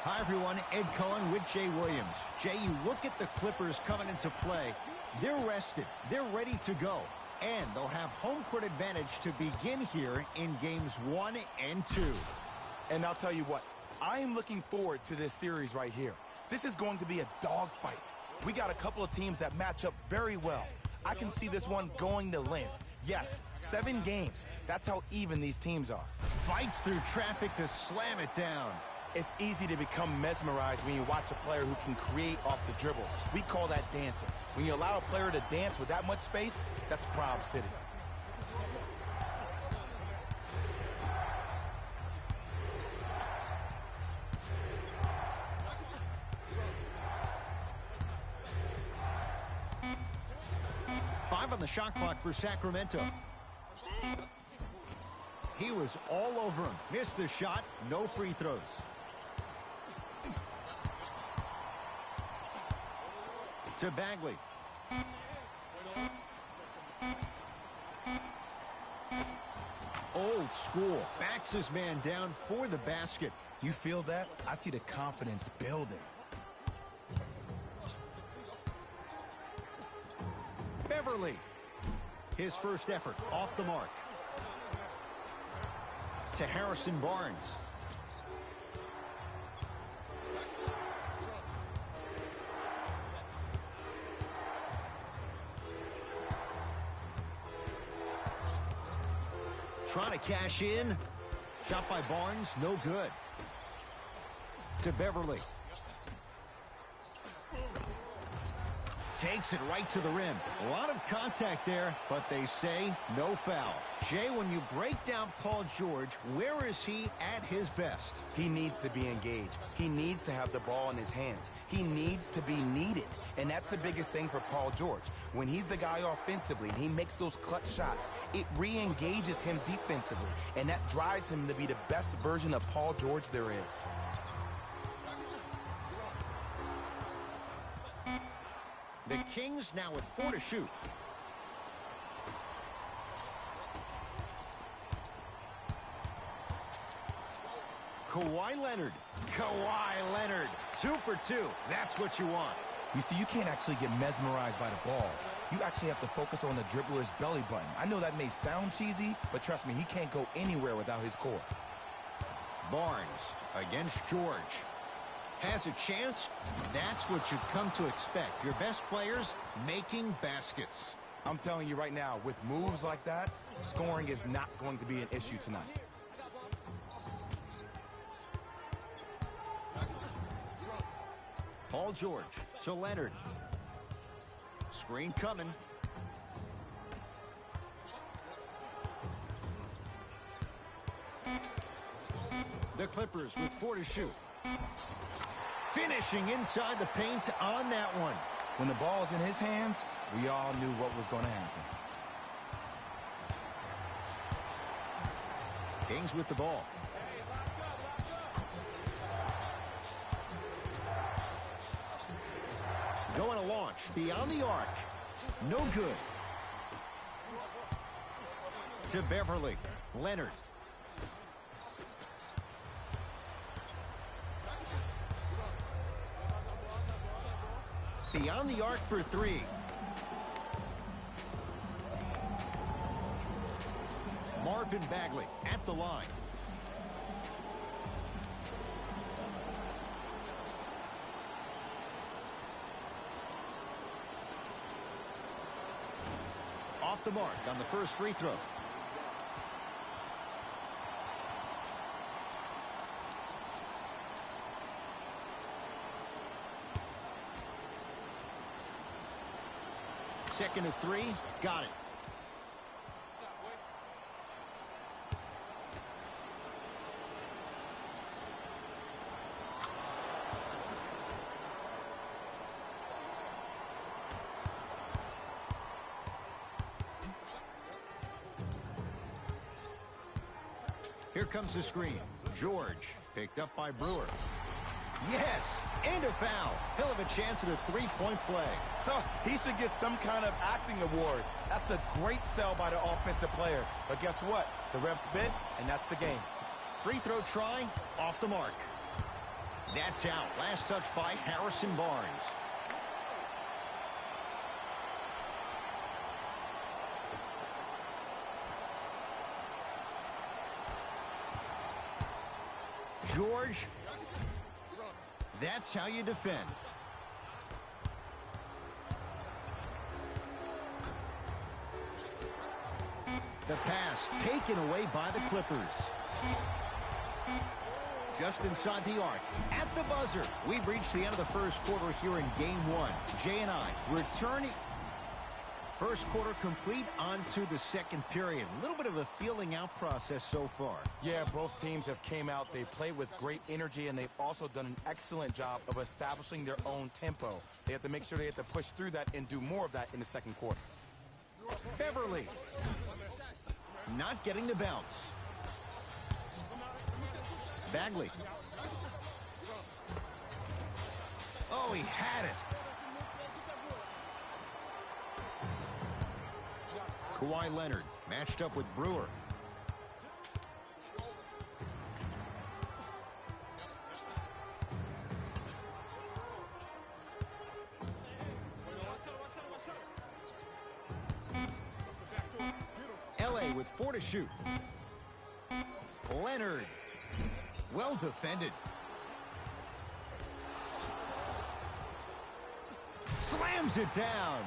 Hi, everyone. Ed Cohen with Jay Williams. Jay, you look at the Clippers coming into play. They're rested. They're ready to go. And they'll have home court advantage to begin here in games 1 and 2. And I'll tell you what, I am looking forward to this series right here. This is going to be a dogfight. We got a couple of teams that match up very well. I can see this one going to length. Yes, 7 games. That's how even these teams are. Fights through traffic to slam it down. It's easy to become mesmerized when you watch a player who can create off the dribble. We call that dancing. When you allow a player to dance with that much space, that's Prob City. Five on the shot clock for Sacramento. He was all over him. Missed the shot. No free throws. To Bagley. Old school. Backs his man down for the basket. You feel that? I see the confidence building. Beverly. His first effort off the mark. To Harrison Barnes. Trying to cash in. Shot by Barnes, no good. To Beverly. Takes it right to the rim. A lot of contact there, but they say no foul. Jay, when you break down Paul George, where is he at his best? He needs to be engaged. He needs to have the ball in his hands. He needs to be needed. And that's the biggest thing for Paul George. When he's the guy offensively and he makes those clutch shots, it re-engages him defensively. And that drives him to be the best version of Paul George there is. The Kings now with 4 to shoot. Kawhi Leonard. Kawhi Leonard. 2 for 2. That's what you want. You see, you can't actually get mesmerized by the ball. You actually have to focus on the dribbler's belly button. I know that may sound cheesy, but trust me, he can't go anywhere without his core. Barnes against George. Has a chance. That's what you've come to expect. Your best players making baskets. I'm telling you right now, with moves like that, scoring is not going to be an issue tonight. Paul George to Leonard. Screen coming. The Clippers with 4 to shoot. Finishing inside the paint on that one. When the ball's in his hands, we all knew what was going to happen. Kings with the ball. Going to launch beyond the arc. No good. To Beverly. Leonard. Beyond the arc for 3. Marvin Bagley at the line. Off the mark on the first free throw. Second to 3, got it. Here comes the screen. George picked up by Brewer. Yes, and a foul. He'll have a chance at a three-point play. He should get some kind of acting award. That's a great sell by the offensive player. But guess what? The refs bid, and that's the game. Free throw try, off the mark. That's out. Last touch by Harrison Barnes. George. That's how you defend. The pass taken away by the Clippers. Just inside the arc. At the buzzer. We've reached the end of the first quarter here in game one. Jay and I returning. First quarter complete, on to the second period. A little bit of a feeling out process so far. Yeah, both teams have came out. They played with great energy, and they've also done an excellent job of establishing their own tempo. They have to make sure they have to push through that and do more of that in the second quarter. Beverly. Not getting the bounce. Bagley. Oh, he had it. Kawhi Leonard matched up with Brewer. LA with 4 to shoot. Leonard. Well defended. Slams it down.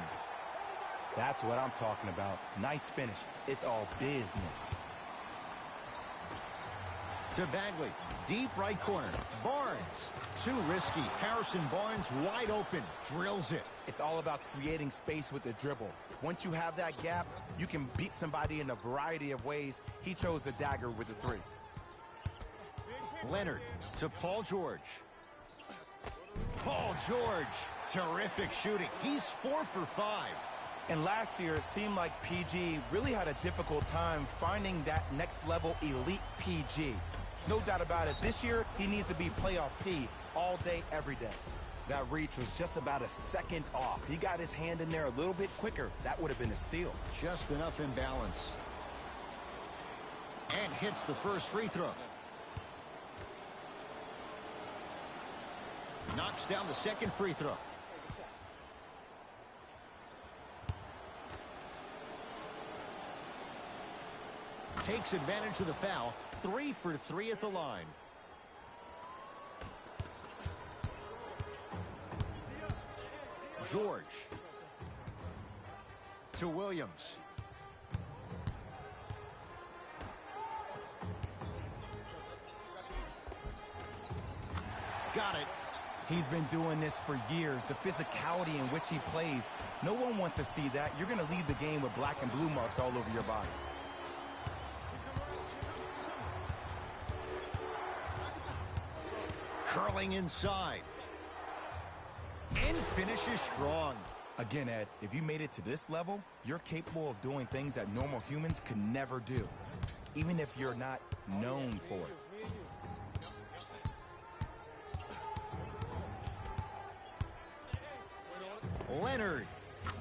That's what I'm talking about. Nice finish. It's all business. To Bagley. Deep right corner. Barnes. Too risky. Harrison Barnes wide open. Drills it. It's all about creating space with the dribble. Once you have that gap, you can beat somebody in a variety of ways. He chose a dagger with the 3. Leonard to Paul George. Paul George. Terrific shooting. He's 4 for 5. And last year, it seemed like PG really had a difficult time finding that next level elite PG. No doubt about it. This year, he needs to be playoff P all day, every day. That reach was just about a second off. He got his hand in there a little bit quicker. That would have been a steal. Just enough imbalance. And hits the first free throw. Knocks down the second free throw. Takes advantage of the foul. 3 for 3 at the line. George. To Williams. Got it. He's been doing this for years. The physicality in which he plays. No one wants to see that. You're going to leave the game with black and blue marks all over your body. Curling inside. And finishes strong. Again, Ed, if you made it to this level, you're capable of doing things that normal humans could never do, even if you're not known for it. Leonard.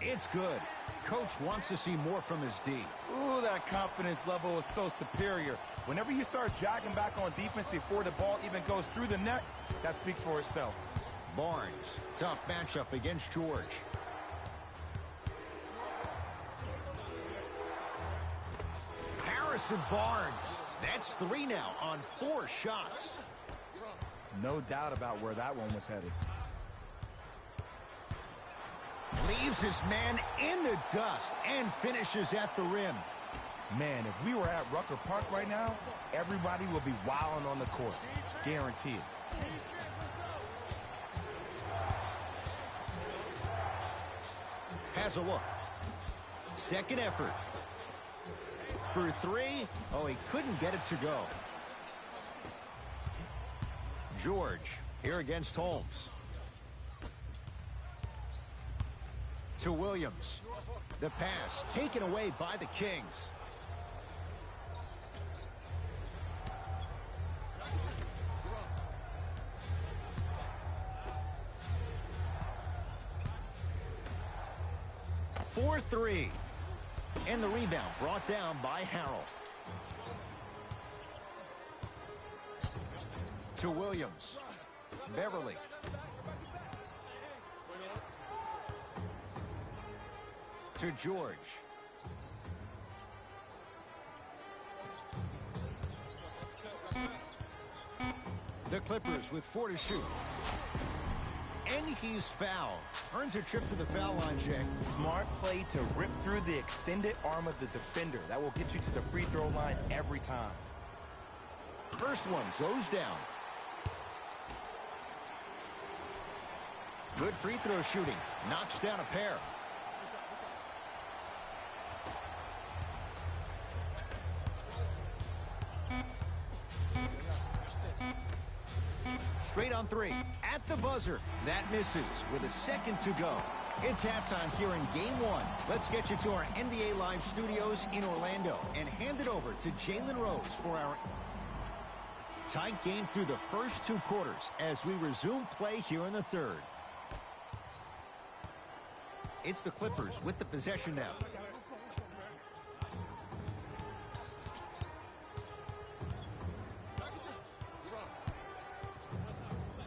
It's good. Coach wants to see more from his D. Ooh, that confidence level is so superior. Whenever you start jogging back on defense before the ball even goes through the net, that speaks for itself. Barnes. Tough matchup against George. Harrison Barnes. That's 3 now on 4 shots. No doubt about where that one was headed. Leaves his man in the dust and finishes at the rim. Man, if we were at Rucker Park right now, everybody would be wilding on the court. Guaranteed. Has a look. Second effort. For 3. Oh, he couldn't get it to go. George here against Holmes. To Williams. The pass taken away by the Kings. For 3. And the rebound brought down by Harrell. To Williams. Beverly. To George. The Clippers with 4 to shoot. And he's fouled. Earns a trip to the foul line, Jay. Smart play to rip through the extended arm of the defender. That will get you to the free throw line every time. First one goes down. Good free throw shooting. Knocks down a pair. Straight on 3. At the buzzer. That misses with a second to go. It's halftime here in Game 1. Let's get you to our NBA Live studios in Orlando and hand it over to Jalen Rose for our tight game through the first 2 quarters as we resume play here in the third. It's the Clippers with the possession now.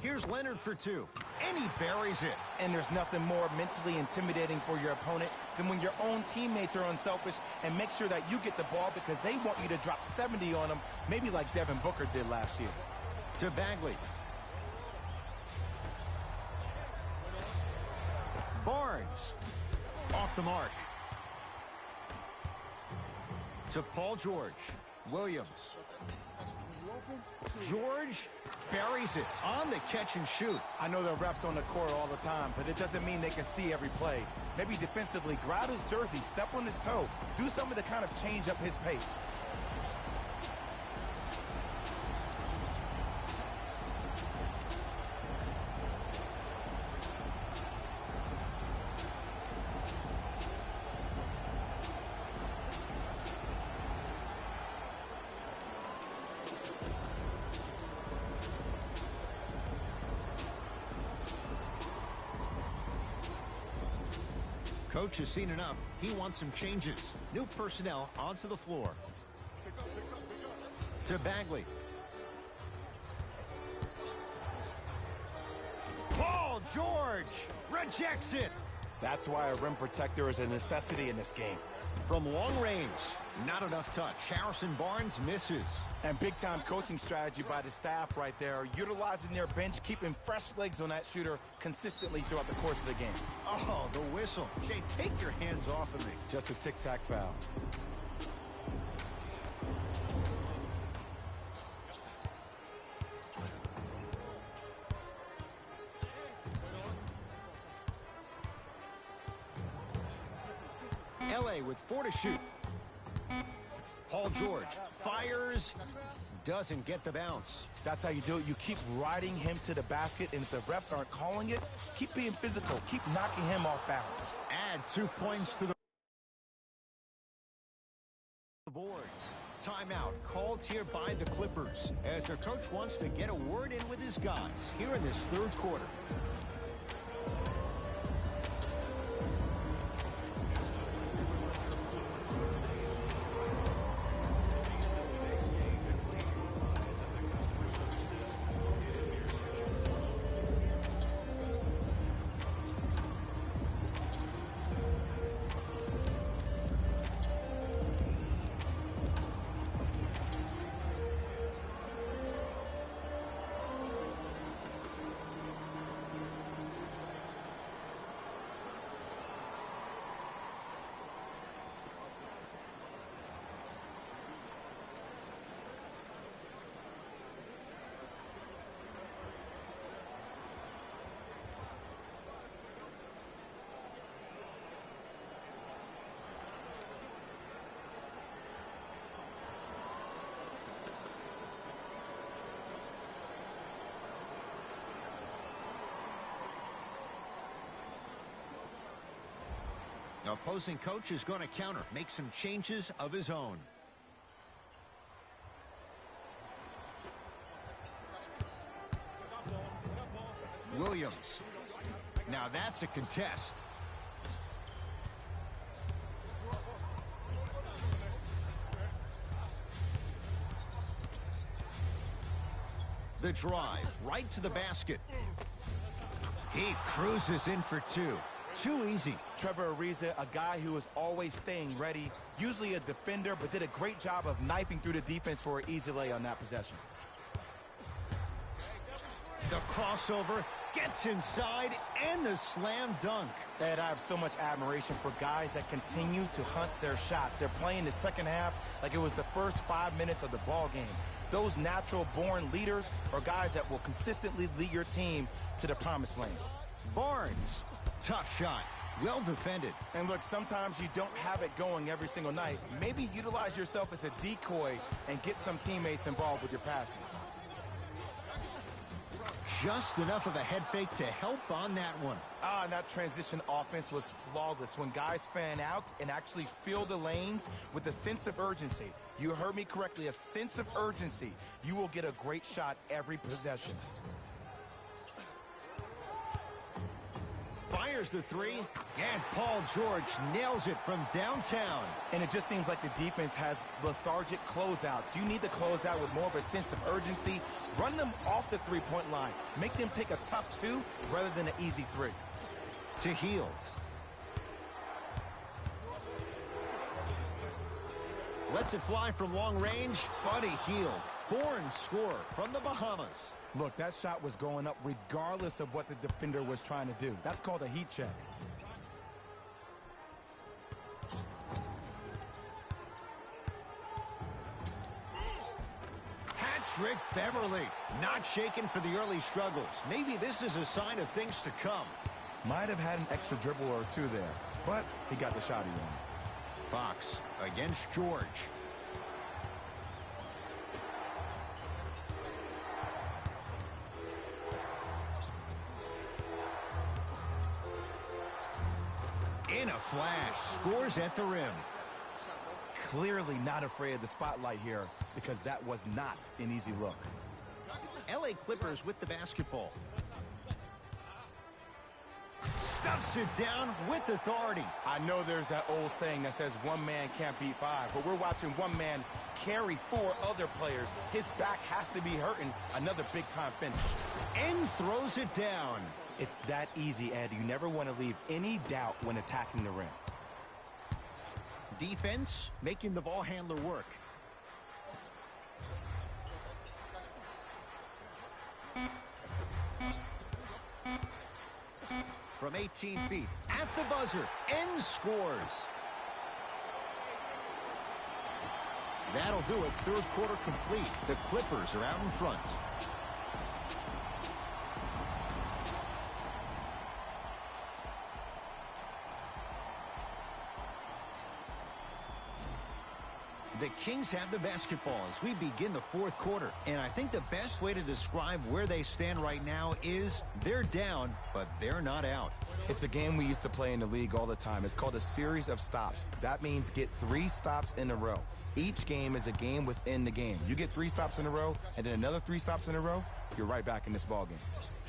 Here's Leonard for 2, and he buries it. And there's nothing more mentally intimidating for your opponent than when your own teammates are unselfish and make sure that you get the ball because they want you to drop 70 on them, maybe like Devin Booker did last year. To Bagley. Barnes. Off the mark. To Paul George. Williams. George buries it on the catch and shoot. I know the refs on the court all the time, but it doesn't mean they can see every play. Maybe defensively, grab his jersey, step on his toe, do something to kind of change up his pace. Coach has seen enough. He wants some changes. New personnel onto the floor. To Bagley. Paul George rejects it. That's why a rim protector is a necessity in this game. From long range, not enough touch. Harrison Barnes misses. And big-time coaching strategy by the staff right there, utilizing their bench, keeping fresh legs on that shooter consistently throughout the course of the game. Oh, the whistle. Jay, take your hands off of me. Just a tic-tac foul. LA with 4 to shoot. Paul George fires, doesn't get the bounce. That's how you do it. You keep riding him to the basket, and if the refs aren't calling it, keep being physical. Keep knocking him off balance. Add 2 points to the board. Timeout called here by the Clippers as their coach wants to get a word in with his guys here in this third quarter. The opposing coach is going to counter, make some changes of his own. Williams. Now that's a contest. The drive, right to the basket. He cruises in for two. Too easy. Trevor Ariza, a guy who is always staying ready, usually a defender, but did a great job of knifing through the defense for an easy lay on that possession. The crossover gets inside, and the slam dunk. Ed, I have so much admiration for guys that continue to hunt their shot. They're playing the second half like it was the first 5 minutes of the ball game. Those natural-born leaders are guys that will consistently lead your team to the promised land. Barnes, tough shot, well defended. And look, sometimes you don't have it going every single night. Maybe utilize yourself as a decoy and get some teammates involved with your passing. Just enough of a head fake to help on that one. And that transition offense was flawless when guys fan out and actually fill the lanes with a sense of urgency. You heard me correctly, a sense of urgency. You will get a great shot every possession. Fires the three, and Paul George nails it from downtown. And it just seems like the defense has lethargic closeouts. You need to close out with more of a sense of urgency. Run them off the three-point line. Make them take a tough two rather than an easy three. To Hield. Lets it fly from long range. Buddy Hield. Born score from the Bahamas. Look, that shot was going up regardless of what the defender was trying to do. That's called a heat check. Patrick Beverly, not shaken for the early struggles. Maybe this is a sign of things to come. Might have had an extra dribble or two there, but he got the shot he wanted. Fox against George. In a flash, scores at the rim. Clearly not afraid of the spotlight here because that was not an easy look. LA Clippers with the basketball. Stuffs it down with authority. I know there's that old saying that says one man can't beat five, but we're watching one man carry four other players. His back has to be hurting. Another big-time finish. And throws it down. It's that easy, Ed. You never want to leave any doubt when attacking the rim. Defense making the ball handler work. From 18 feet, at the buzzer, and scores. That'll do it. Third quarter complete. The Clippers are out in front. The Kings have the basketball as we begin the fourth quarter. And I think the best way to describe where they stand right now is they're down, but they're not out. It's a game we used to play in the league all the time. It's called a series of stops. That means get 3 stops in a row. Each game is a game within the game. You get 3 stops in a row, and then another 3 stops in a row, you're right back in this ball game.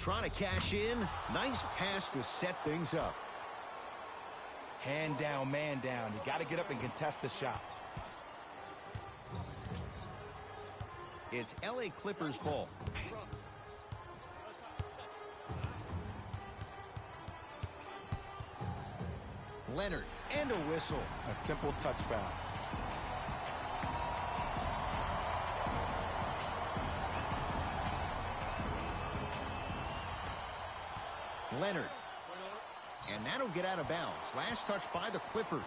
Trying to cash in. Nice pass to set things up. Hand down, man down. You got to get up and contest the shot. It's LA Clippers ball. Leonard, and a whistle. A simple touch foul. Leonard. And that'll get out of bounds. Last touch by the Clippers.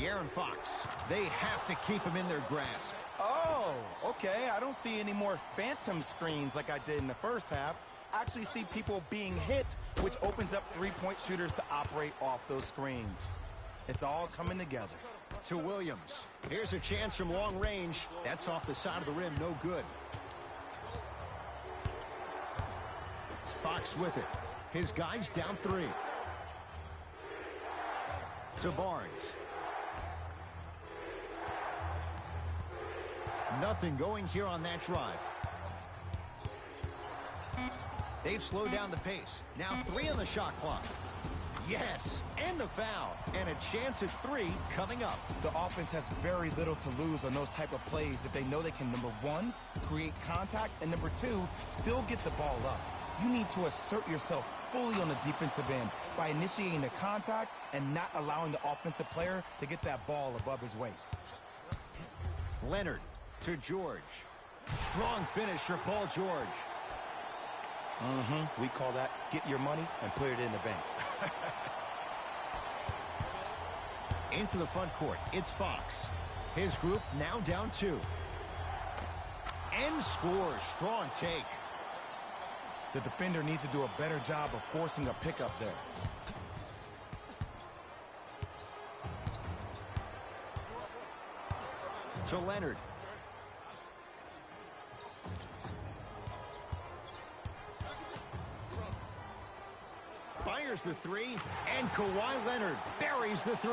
Aaron Fox. They have to keep him in their grasp. Oh, okay. I don't see any more phantom screens like I did in the first half. I actually see people being hit, which opens up three-point shooters to operate off those screens. It's all coming together. To Williams. Here's a chance from long range. That's off the side of the rim. No good. Fox with it. His guy's down 3. To Barnes. Nothing going here on that drive. They've slowed down the pace. Now 3 on the shot clock. Yes, and the foul. And a chance at 3 coming up. The offense has very little to lose on those type of plays if they know they can, number 1, create contact, and number 2, still get the ball up. You need to assert yourself fully on the defensive end by initiating the contact and not allowing the offensive player to get that ball above his waist. Leonard to George. Strong finish for Paul George. We call that get your money and put it in the bank. Into the front court, it's Fox. His group now down 2. And scores. Strong take. The defender needs to do a better job of forcing a pickup there. To Leonard. Fires the 3, and Kawhi Leonard buries the 3.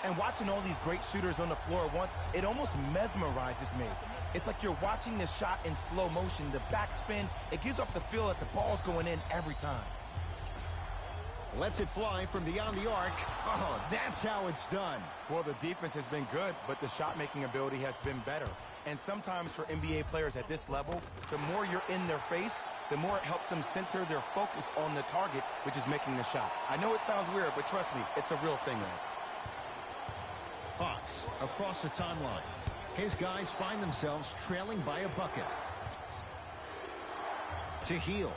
And watching all these great shooters on the floor at once, it almost mesmerizes me. It's like you're watching the shot in slow motion, the backspin. It gives off the feel that the ball's going in every time. Lets it fly from beyond the arc. Oh, that's how it's done. Well, the defense has been good, but the shot-making ability has been better. And sometimes for NBA players at this level, the more you're in their face, the more it helps them center their focus on the target, which is making the shot. I know it sounds weird, but trust me, it's a real thing there. Fox across the timeline. His guys find themselves trailing by a bucket. To Hield.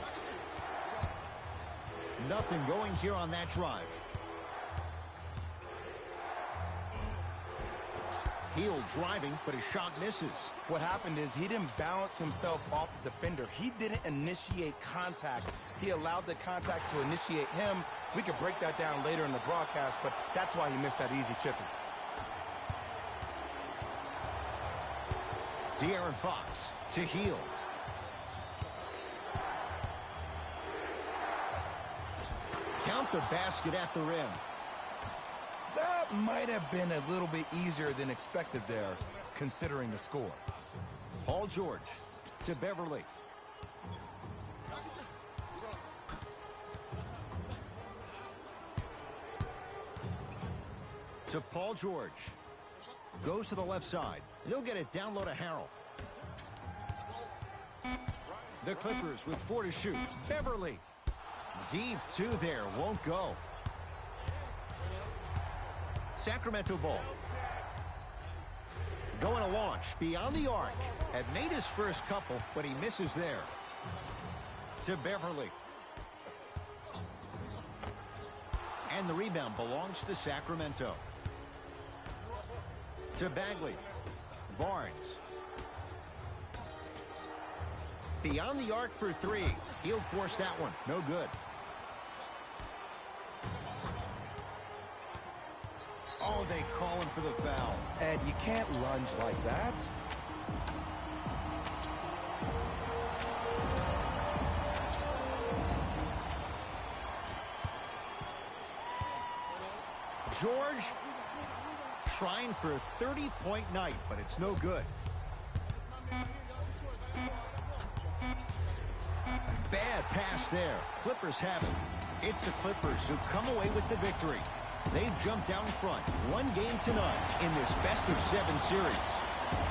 Nothing going here on that drive. Hield driving, but his shot misses. What happened is he didn't balance himself off the defender. He didn't initiate contact. He allowed the contact to initiate him. We could break that down later in the broadcast, but that's why he missed that easy chipping. De'Aaron Fox to Hield. Count the basket at the rim. That might have been a little bit easier than expected there, considering the score. Paul George to Beverly. To Paul George. Goes to the left side. They'll get it down low to Harrell. The Clippers with 4 to shoot. Beverly. Deep 2 there. Won't go. Sacramento ball. Going to launch beyond the arc. Had made his first couple, but he misses there. To Beverly. And the rebound belongs to Sacramento. To Bagley. Barnes. Beyond the arc for 3. He'll force that one. No good. Oh, they call him for the foul. And you can't lunge like that. George trying for a 30-point night, but it's no good. Bad pass there. Clippers have it. It's the Clippers who come away with the victory. They've jumped out in front, 1 game to none in this best-of-7 series.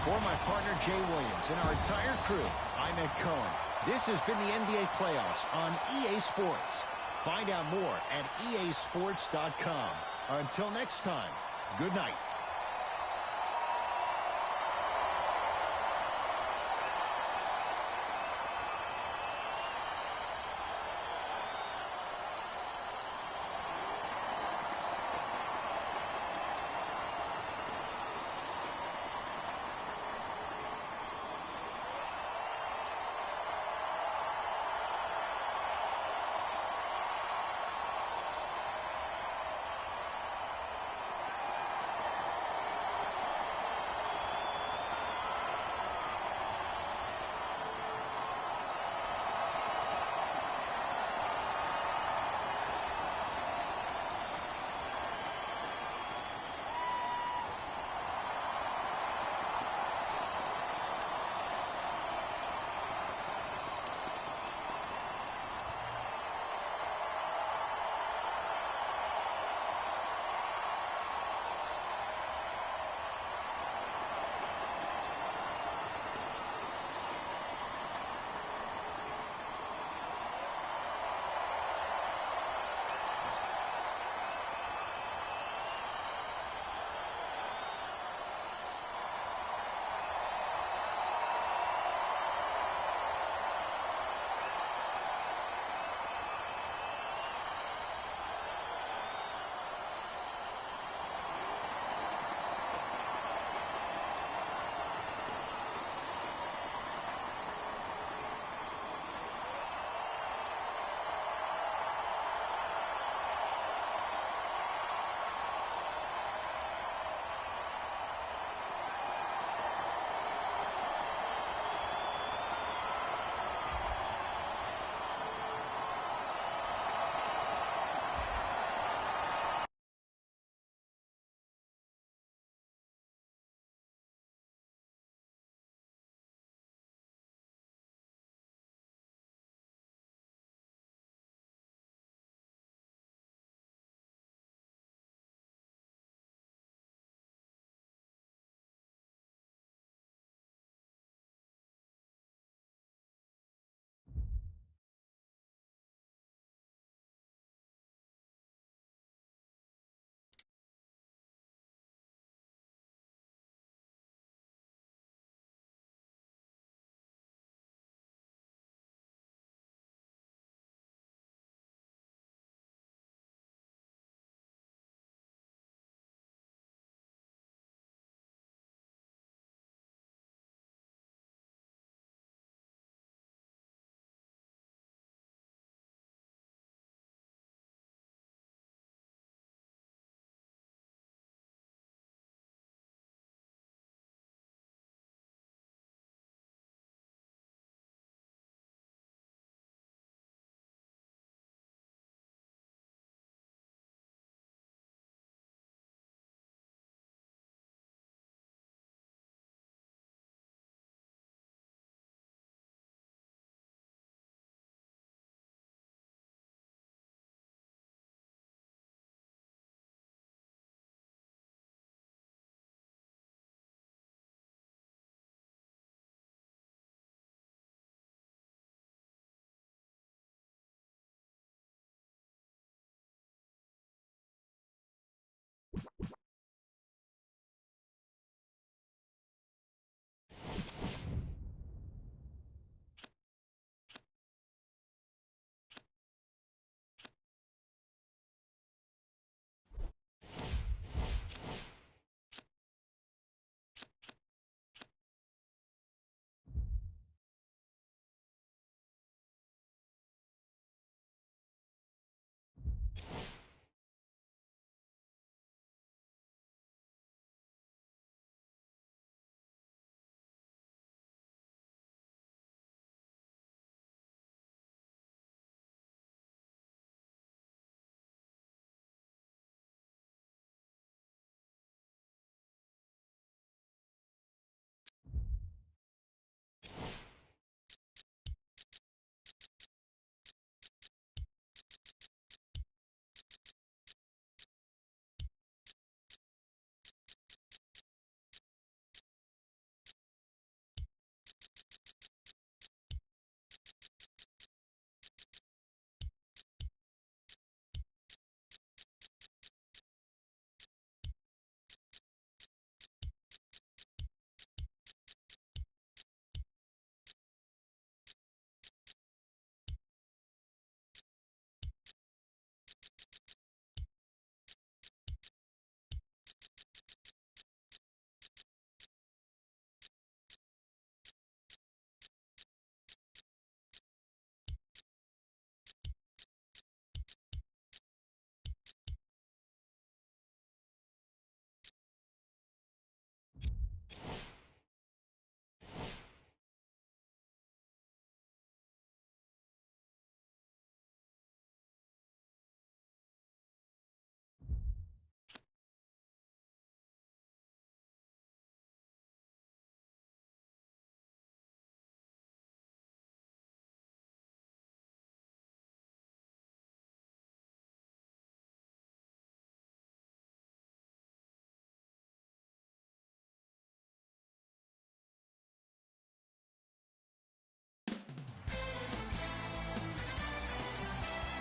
For my partner Jay Williams and our entire crew, I'm Ed Cohen. This has been the NBA playoffs on EA Sports. Find out more at easports.com. Until next time, good night.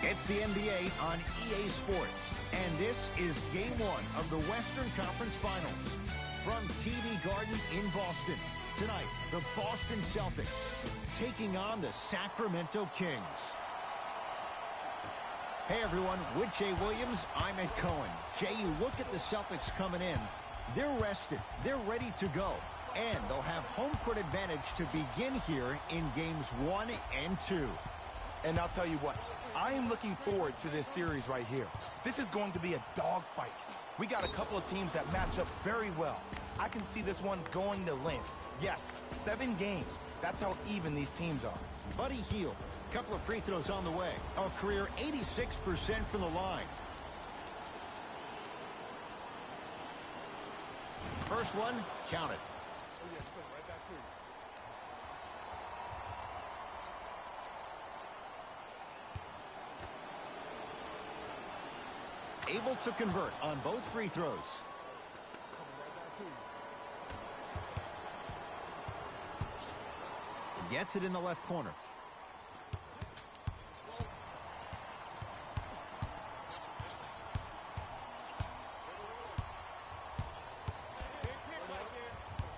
It's the NBA on EA Sports, and this is Game 1 of the Western Conference Finals. From TD Garden in Boston, tonight, the Boston Celtics taking on the Sacramento Kings. Hey, everyone, with Jay Williams, I'm Ed Cohen. Jay, you look at the Celtics coming in. They're rested. They're ready to go. And they'll have home court advantage to begin here in Games 1 and 2. And I'll tell you what, I am looking forward to this series right here. This is going to be a dogfight. We got a couple of teams that match up very well. I can see this one going to length. Yes, 7 games. That's how even these teams are. Buddy Hield, a couple of free throws on the way. A career 86% from the line. First one, count it. Able to convert on both free throws. Gets it in the left corner.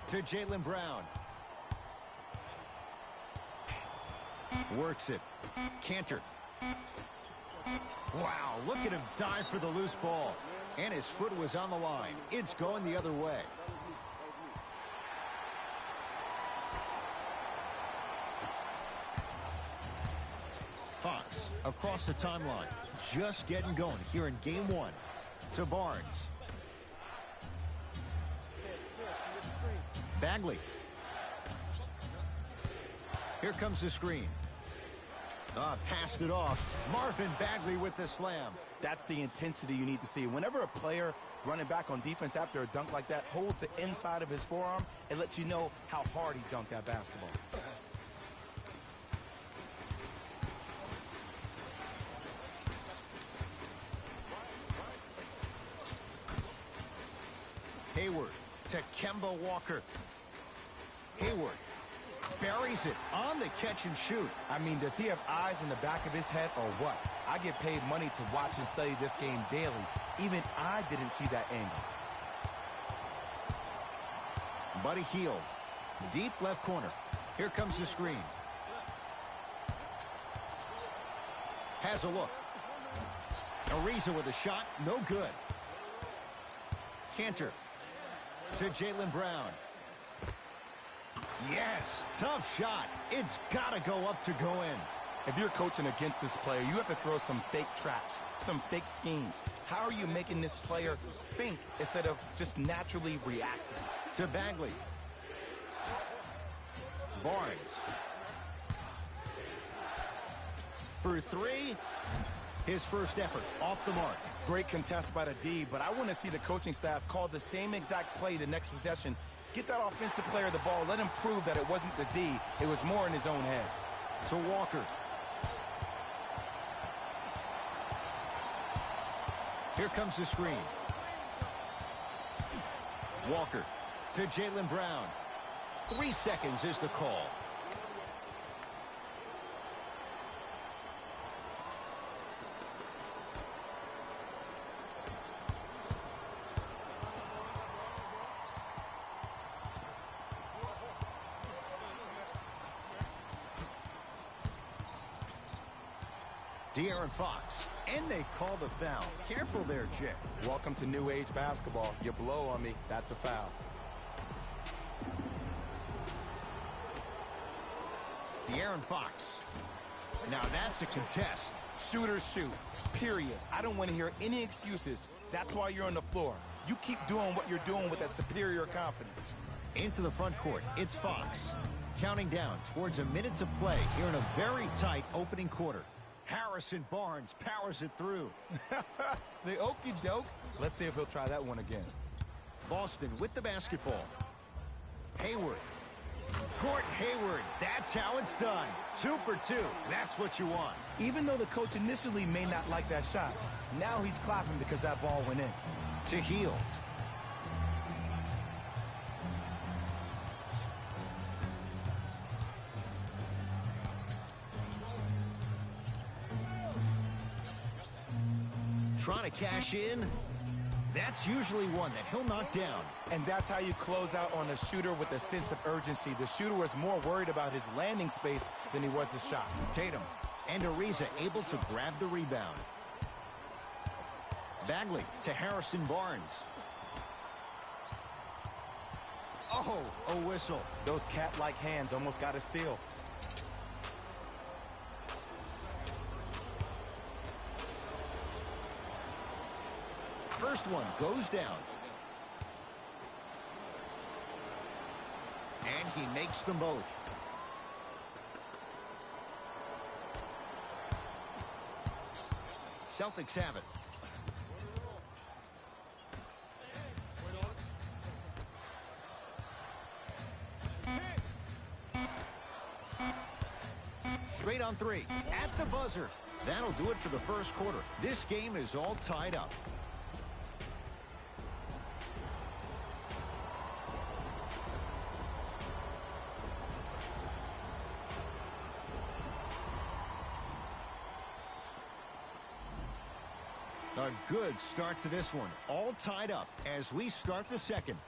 To Jaylen Brown. Works it. Cantor. Wow, look at him dive for the loose ball. And his foot was on the line. It's going the other way. Fox across the timeline. Just getting going here in Game 1. To Barnes. Bagley. Here comes the screen. Passed it off. Marvin Bagley with the slam. That's the intensity you need to see. Whenever a player running back on defense after a dunk like that holds the inside of his forearm, it lets you know how hard he dunked that basketball. Hayward to Kemba Walker. Hayward buries it on the catch and shoot. I mean, does he have eyes in the back of his head or what? I get paid money to watch and study this game daily. Even I didn't see that angle. Buddy Hield, deep left corner. Here comes the screen. Has a look. Ariza with a shot, no good. Cantor to Jaylen Brown. Yes, tough shot. It's got to go up to go in. If you're coaching against this player, you have to throw some fake traps, some fake schemes. How are you making this player think instead of just naturally reacting? To Bagley. Barnes. For three. His first effort off the mark. Great contest by the D, but I want to see the coaching staff call the same exact play the next possession. Get that offensive player the ball. Let him prove that it wasn't the D. It was more in his own head. To Walker. Here comes the screen. Walker to Jaylen Brown. 3 seconds is the call. De'Aaron Fox, and they call the foul. Careful there, Jay. Welcome to new age basketball. You blow on me, that's a foul. De'Aaron Fox. Now that's a contest. Shooters shoot, period. I don't want to hear any excuses. That's why you're on the floor. You keep doing what you're doing with that superior confidence. Into the front court, it's Fox. Counting down towards a minute to play here in a very tight opening quarter. Harrison Barnes powers it through. The okey doke. Let's see if he'll try that one again. Boston with the basketball. Hayward. Court Hayward. That's how it's done. 2 for 2. That's what you want. Even though the coach initially may not like that shot, now he's clapping because that ball went in. To Hield. Trying to cash in. That's usually one that he'll knock down. And that's how you close out on a shooter with a sense of urgency. The shooter was more worried about his landing space than he was his shot. Tatum and Ariza able to grab the rebound. Bagley to Harrison Barnes. Oh, a whistle. Those cat-like hands almost got a steal. First one goes down. And he makes them both. Celtics have it. Straight on three. At the buzzer. That'll do it for the first quarter. This game is all tied up. A good start to this one. All tied up as we start the second.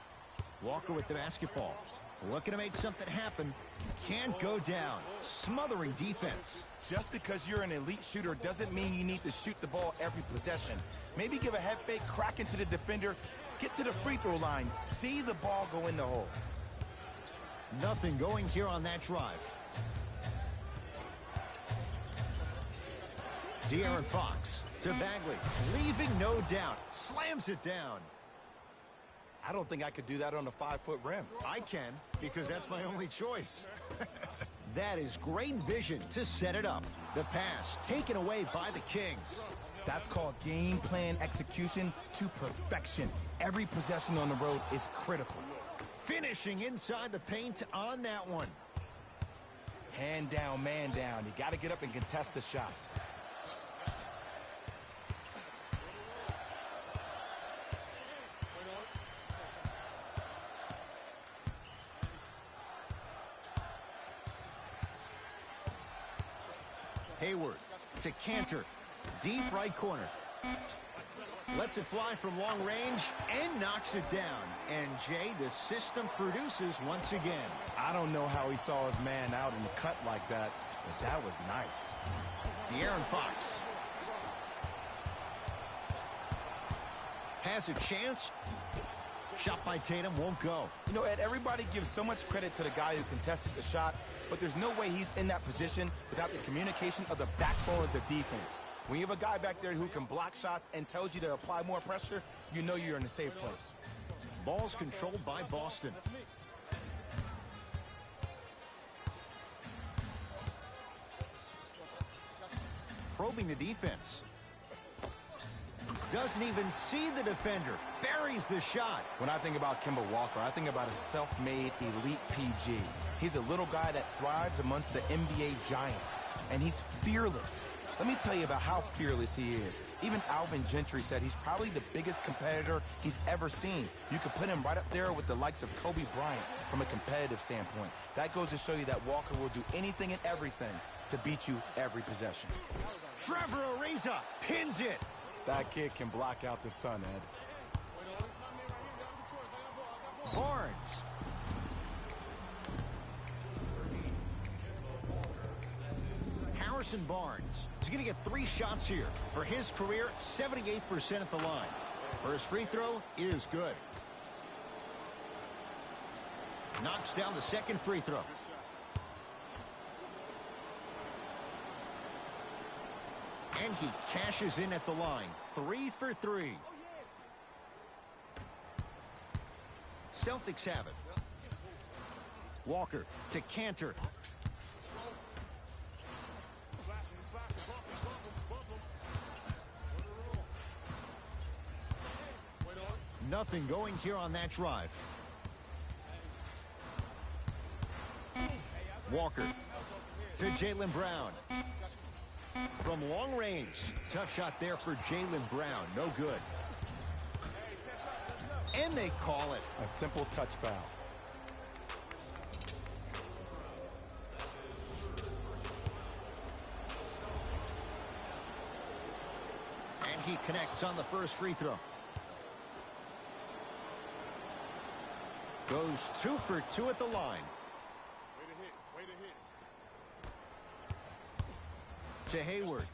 Walker with the basketball. Looking to make something happen. Can't go down. Smothering defense. Just because you're an elite shooter doesn't mean you need to shoot the ball every possession. Maybe give a head fake, crack into the defender, get to the free throw line, see the ball go in the hole. Nothing going here on that drive. De'Aaron Fox to Bagley, leaving no doubt, slams it down. I don't think I could do that on a 5-foot rim. I can, because that's my only choice. That is great vision to set it up. The pass taken away by the Kings. That's called game plan execution to perfection. Every possession on the road is critical. Finishing inside the paint on that one. Hand down, man down. You got to get up and contest the shot. Hayward to Cantor. Deep right corner. Lets it fly from long range and knocks it down. And, Jay, the system produces once again. I don't know how he saw his man out in the cut like that, but that was nice. De'Aaron Fox has a chance. Shot by Tatum won't go. You know, Ed, everybody gives so much credit to the guy who contested the shot, but there's no way he's in that position without the communication of the backbone of the defense. When you have a guy back there who can block shots and tells you to apply more pressure, you know you're in a safe place. Ball's controlled by Boston. Probing the defense. Doesn't even see the defender. Buries the shot. When I think about Kemba Walker, I think about a self-made elite PG. He's a little guy that thrives amongst the NBA giants, and he's fearless. Let me tell you about how fearless he is. Even Alvin Gentry said he's probably the biggest competitor he's ever seen. You could put him right up there with the likes of Kobe Bryant from a competitive standpoint. That goes to show you that Walker will do anything and everything to beat you every possession. Trevor Ariza pins it. That kid can block out the sun, Ed. Barnes. Harrison Barnes. He's going to get 3 shots here. For his career, 78% at the line. First free throw is good. Knocks down the second free throw. And he cashes in at the line. 3 for 3. Celtics have it. Walker to Cantor. Nothing going here on that drive. Walker to Jaylen Brown. From long range. Tough shot there for Jaylen Brown. No good. And they call it. A simple touch foul. And he connects on the first free throw. Goes 2 for 2 at the line. To Hayward.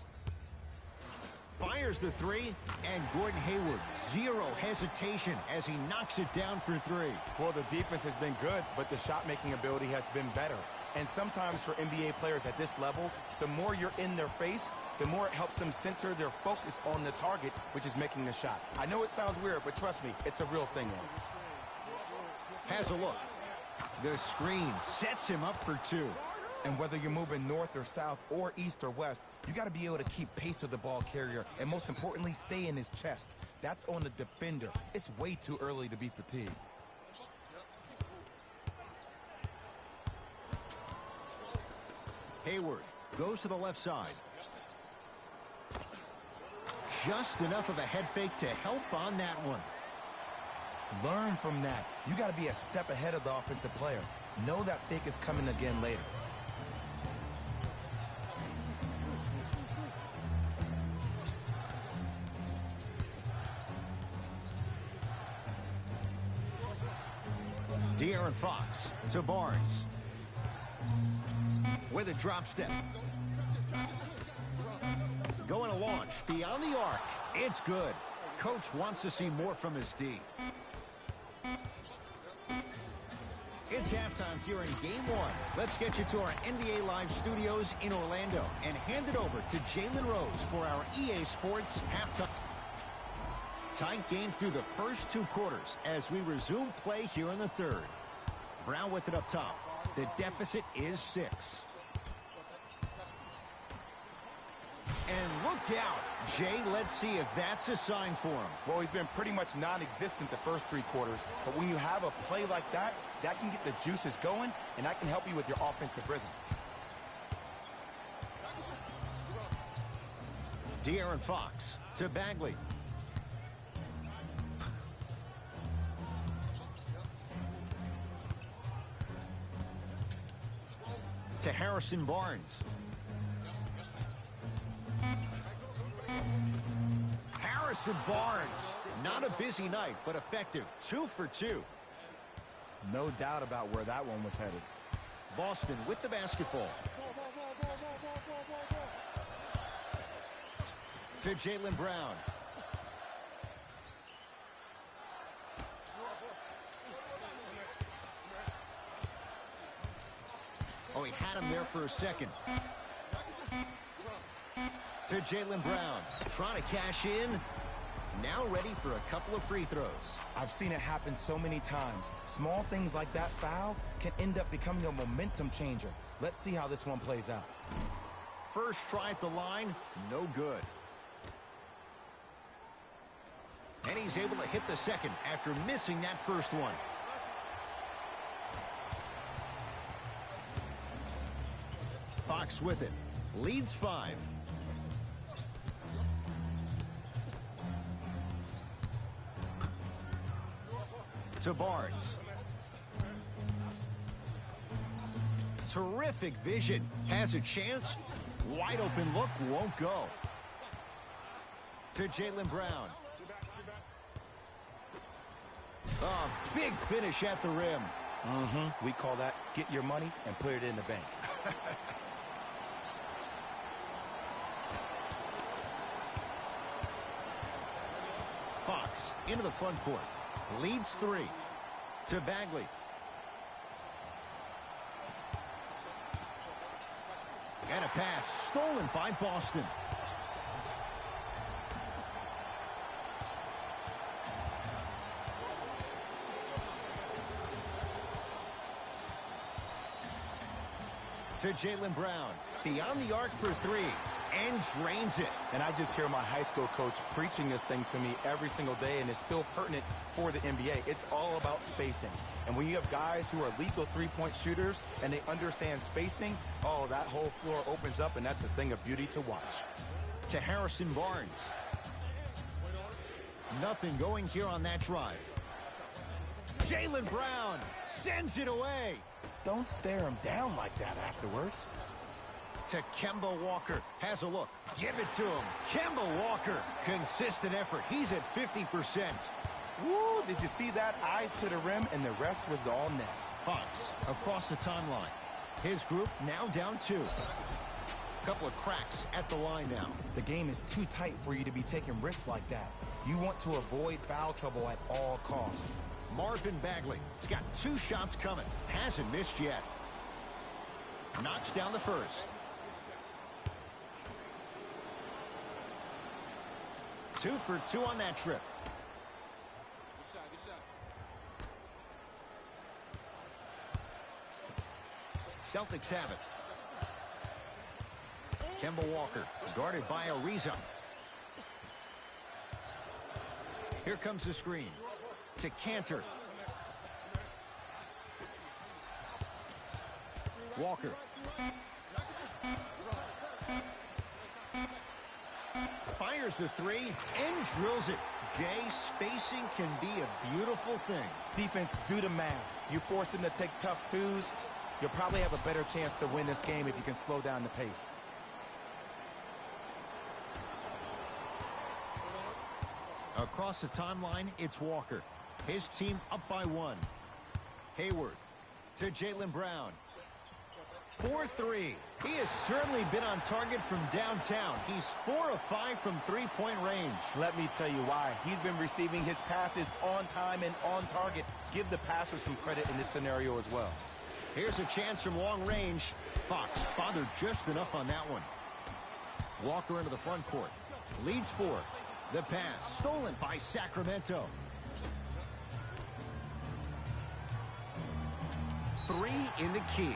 Fires the 3, and Gordon Hayward, 0 hesitation as he knocks it down for 3. Well, the defense has been good, but the shot-making ability has been better. And sometimes for NBA players at this level, the more you're in their face, the more it helps them center their focus on the target, which is making the shot. I know it sounds weird, but trust me, it's a real thing, Ed. Has a look. The screen sets him up for 2. And whether you're moving north or south or east or west, you got to be able to keep pace with the ball carrier and, most importantly, stay in his chest. That's on the defender. It's way too early to be fatigued. Hayward goes to the left side. Just enough of a head fake to help on that one. Learn from that. You got to be a step ahead of the offensive player. Know that fake is coming again later. De'Aaron Fox to Barnes. With a drop step. Going to launch beyond the arc. It's good. Coach wants to see more from his D. It's halftime here in Game 1. Let's get you to our NBA Live studios in Orlando and hand it over to Jalen Rose for our EA Sports halftime. Tight game through the first 2 quarters as we resume play here in the third. Brown with it up top. The deficit is 6. And look out. Jay, let's see if that's a sign for him. Well, he's been pretty much non-existent the first 3 quarters, but when you have a play like that, that can get the juices going, and that can help you with your offensive rhythm. De'Aaron Fox to Bagley. To Harrison Barnes. Harrison Barnes. Not a busy night, but effective. 2 for 2. No doubt about where that one was headed. Boston with the basketball. To Jaylen Brown. Oh, he had him there for a second. To Jaylen Brown. Trying to cash in. Now ready for a couple of free throws. I've seen it happen so many times. Small things like that foul can end up becoming a momentum changer. Let's see how this one plays out. First try at the line, no good. And he's able to hit the second after missing that first one. Fox with it. Leads 5. To Barnes. Terrific vision. Has a chance. Wide open look, won't go. To Jaylen Brown. Oh, big finish at the rim. We call that get your money and put it in the bank. Fox into the front court. Leads 3. To Bagley. And a pass stolen by Boston. To Jaylen Brown. Beyond the arc for 3. And drains it. And I just hear my high school coach preaching this thing to me every single day, and it's still pertinent for the NBA. It's all about spacing. And when you have guys who are lethal three-point shooters and they understand spacing, oh, that whole floor opens up, and that's a thing of beauty to watch. To Harrison Barnes. Nothing going here on that drive. Jaylen Brown sends it away. Don't stare him down like that afterwards. To Kemba Walker. Has a look. Give it to him. Kemba Walker. Consistent effort. He's at 50%. Woo, did you see that? Eyes to the rim, and the rest was all net. Fox across the timeline. His group now down 2. Couple of cracks at the line now. The game is too tight for you to be taking risks like that. You want to avoid foul trouble at all costs. Marvin Bagley. He's got 2 shots coming. Hasn't missed yet. Knocks down the first. 2 for 2 on that trip. Celtics have it. Kemba Walker guarded by Ariza. Here comes the screen. To Cantor. Walker. Fires the 3 and drills it. Jay, spacing can be a beautiful thing. Defense, do the math. You force him to take tough twos, you'll probably have a better chance to win this game if you can slow down the pace. Across the timeline, it's Walker. His team up by 1. Hayward to Jaylen Brown. 4-3. He has certainly been on target from downtown. He's 4 of 5 from three-point range. Let me tell you why. He's been receiving his passes on time and on target. Give the passer some credit in this scenario as well. Here's a chance from long range. Fox bothered just enough on that one. Walker into the front court. Leads 4. The pass stolen by Sacramento. 3 in the key.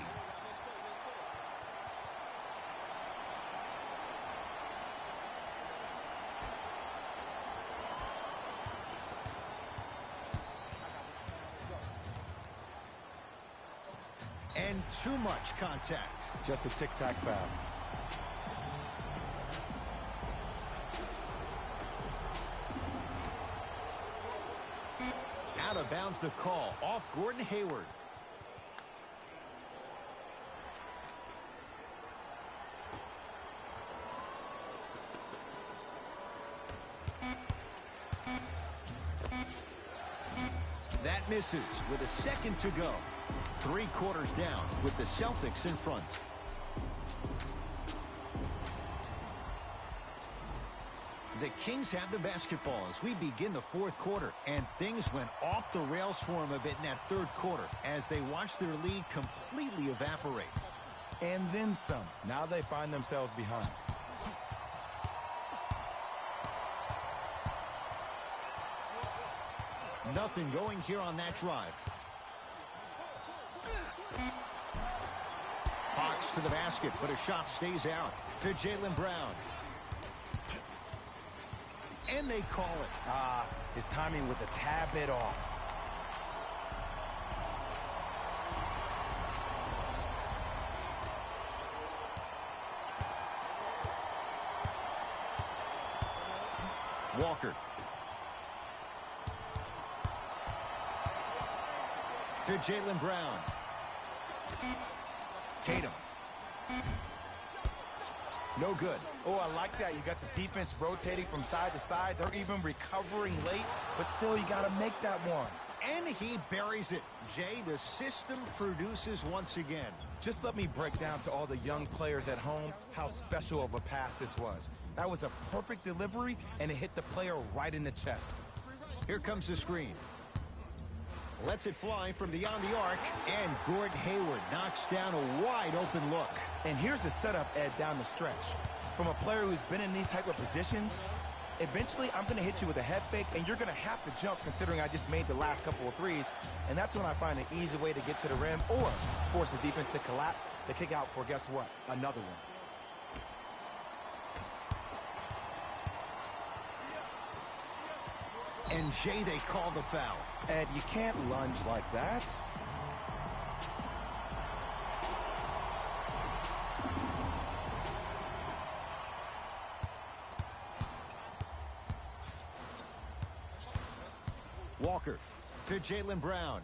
And too much contact. Just a tic-tac foul. Out of bounds the call. Off Gordon Hayward. That misses with a second to go. 3 quarters down with the Celtics in front. The Kings have the basketball as we begin the 4th quarter, and things went off the rails for them a bit in that 3rd quarter as they watched their lead completely evaporate. And then some. Now they find themselves behind. Nothing going here on that drive. Fox to the basket, but a shot stays out to Jaylen Brown. And they call it. His timing was a tad bit off. Walker. To Jaylen Brown. Tatum. No good. Oh, I like that. You got the defense rotating from side to side. They're even recovering late, but still you got to make that one. And he buries it. Jay, the system produces once again. Just let me break down to all the young players at home how special of a pass this was. That was a perfect delivery, and it hit the player right in the chest. Here comes the screen. Lets it fly from beyond the arc, and Gordon Hayward knocks down a wide open look. And here's the setup, Ed, down the stretch. From a player who's been in these type of positions, eventually I'm going to hit you with a head fake, and you're going to have to jump considering I just made the last couple of threes. And that's when I find an easy way to get to the rim or force the defense to collapse to kick out for, guess what, another one. And Jay, they call the foul. Ed, you can't lunge like that. Walker to Jaylen Brown.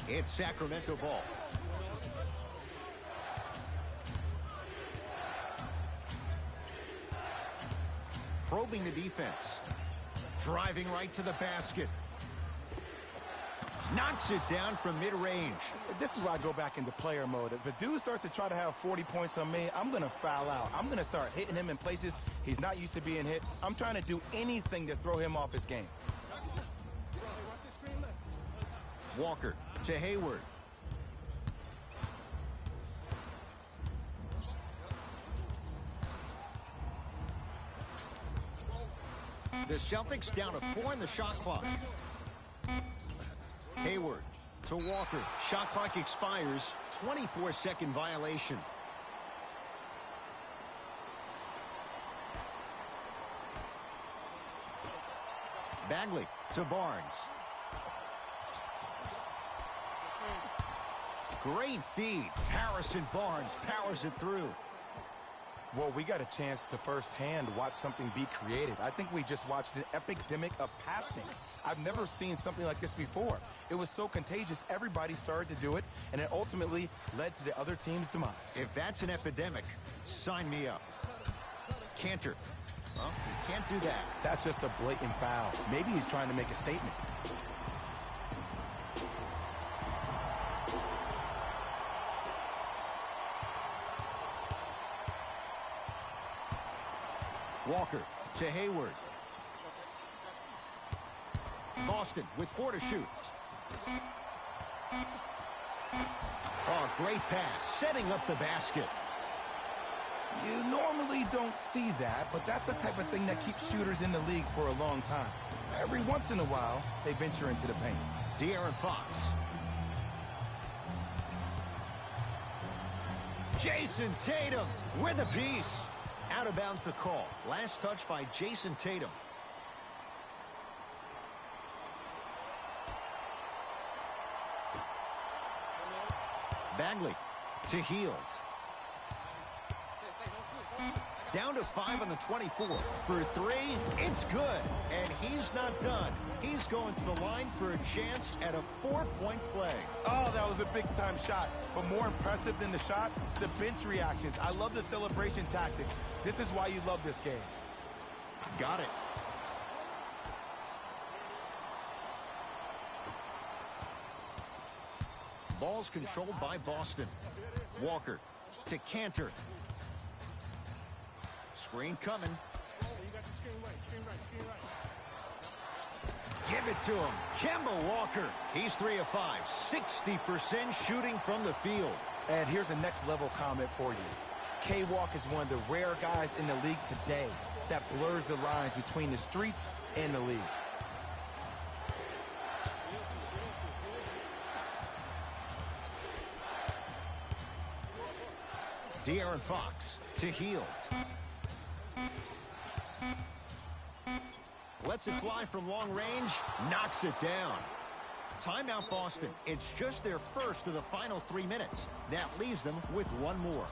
It's Sacramento ball. Probing the defense. Driving right to the basket. Knocks it down from mid-range. This is why I go back into player mode. If a dude starts to try to have 40 points on me, I'm going to foul out. I'm going to start hitting him in places he's not used to being hit. I'm trying to do anything to throw him off his game. Walker to Hayward. The Celtics down to 4 in the shot clock. Hayward to Walker. Shot clock expires. 24-second violation. Bagley to Barnes. Great feed. Harrison Barnes powers it through. Well, we got a chance to firsthand watch something be created. I think we just watched an epidemic of passing. I've never seen something like this before. It was so contagious, everybody started to do it, and it ultimately led to the other team's demise. If that's an epidemic, sign me up. Cantor. Well, you can't do that. That's just a blatant foul. Maybe he's trying to make a statement. Walker to Hayward. Boston with 4 to shoot. Oh, great pass, setting up the basket. You normally don't see that, but that's the type of thing that keeps shooters in the league for a long time. Every once in a while, they venture into the paint. De'Aaron Fox. Jason Tatum with a piece. Out of bounds the call. Last touch by Jason Tatum. Bagley to Hield. Down to 5 on the 24. For 3, it's good. And he's not done. He's going to the line for a chance at a 4-point play. Oh, that was a big-time shot. But more impressive than the shot, the bench reactions. I love the celebration tactics. This is why you love this game. Got it. Ball's controlled by Boston. Walker to Cantor. Screen coming. Give it to him. Kemba Walker. He's 3 of 5. 60% shooting from the field. And here's a next-level comment for you. K-Walk is one of the rare guys in the league today that blurs the lines between the streets and the league. De'Aaron Fox to Hield. Lets it fly from long range, knocks it down. Timeout Boston. It's just their first of the final 3 minutes. That leaves them with one more.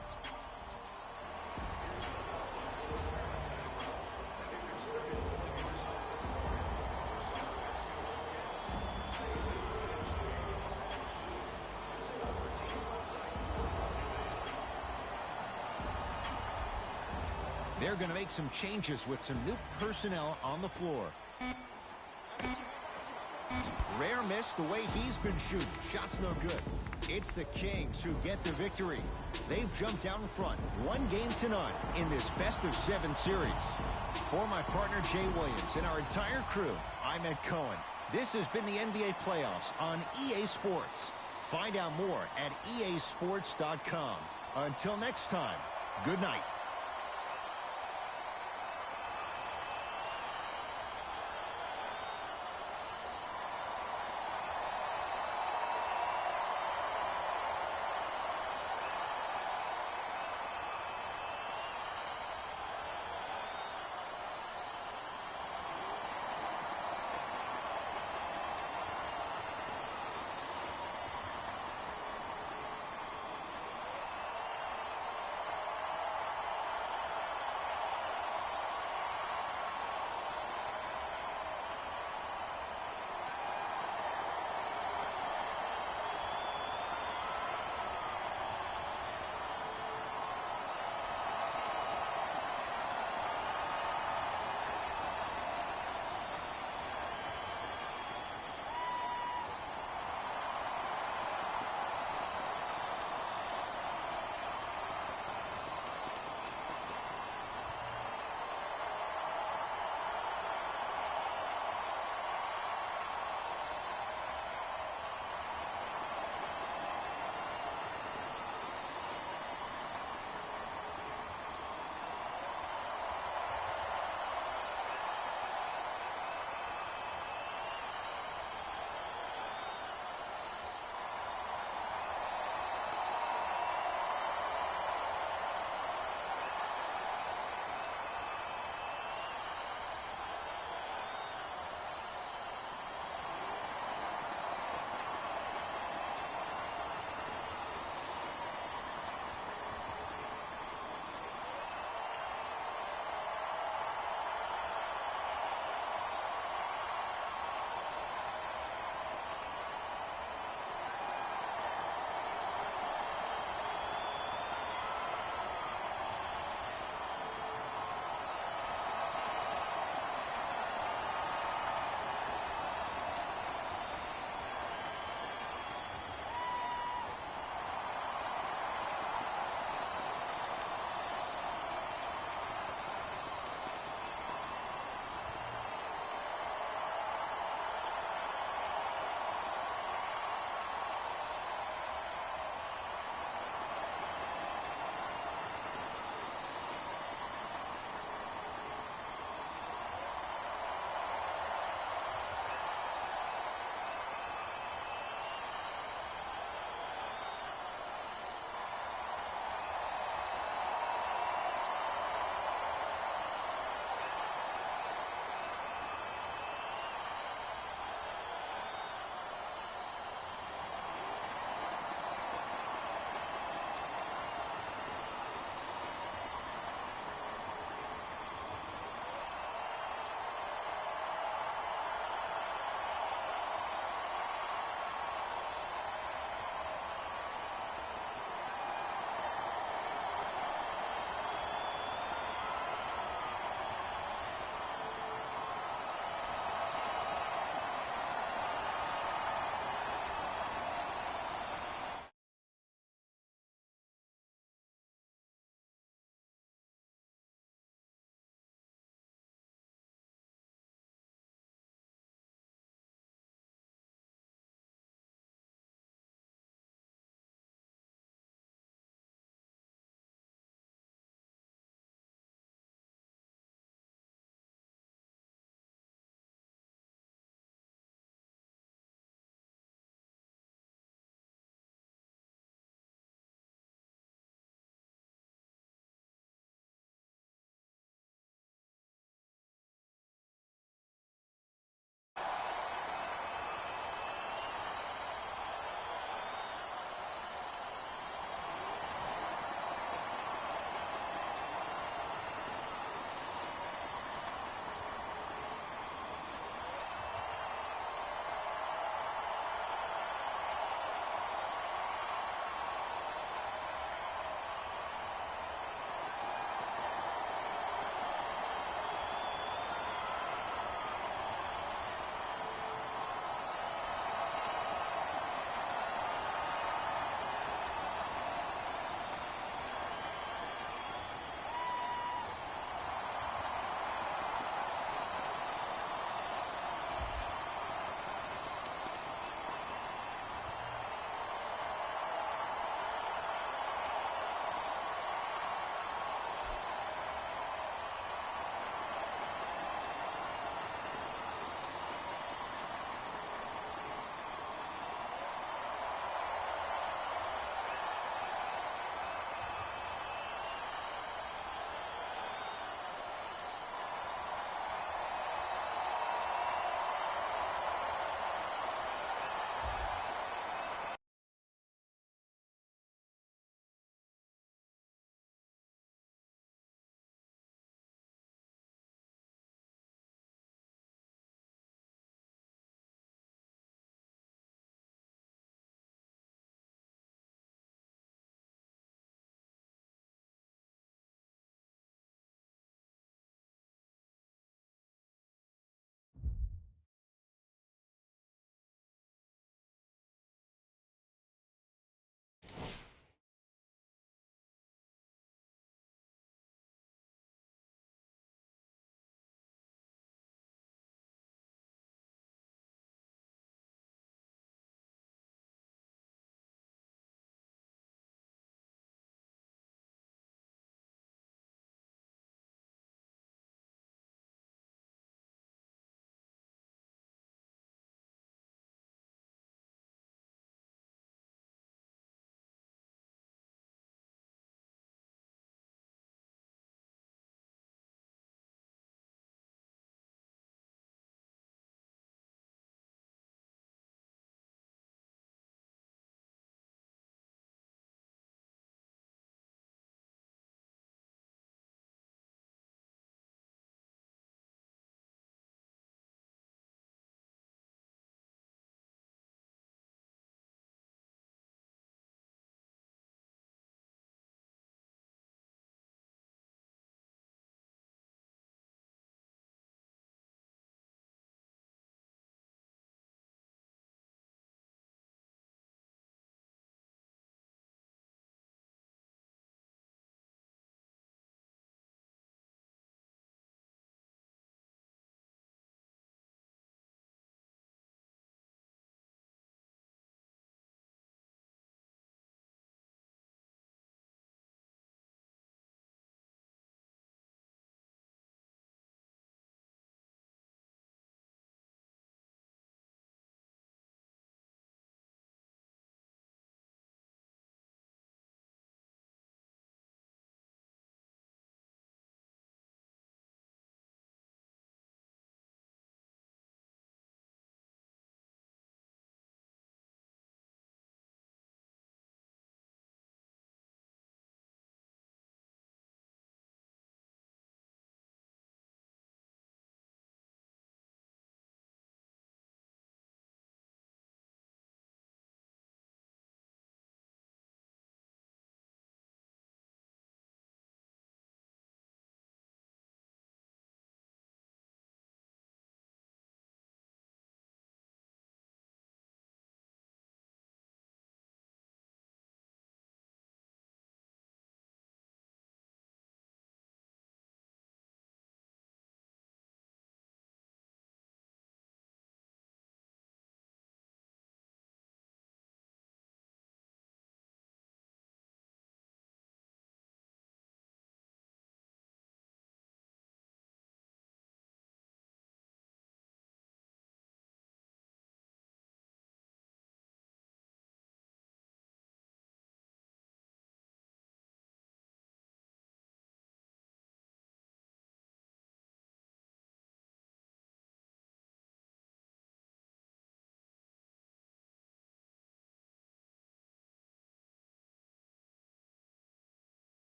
They're going to make some changes with some new personnel on the floor. Rare miss the way he's been shooting. Shot's no good. It's the Kings who get the victory. They've jumped out in front, 1-0 in this best-of-7 series. For my partner Jay Williams and our entire crew, I'm Ed Cohen. This has been the NBA playoffs on EA Sports. Find out more at easports.com. Until next time, good night.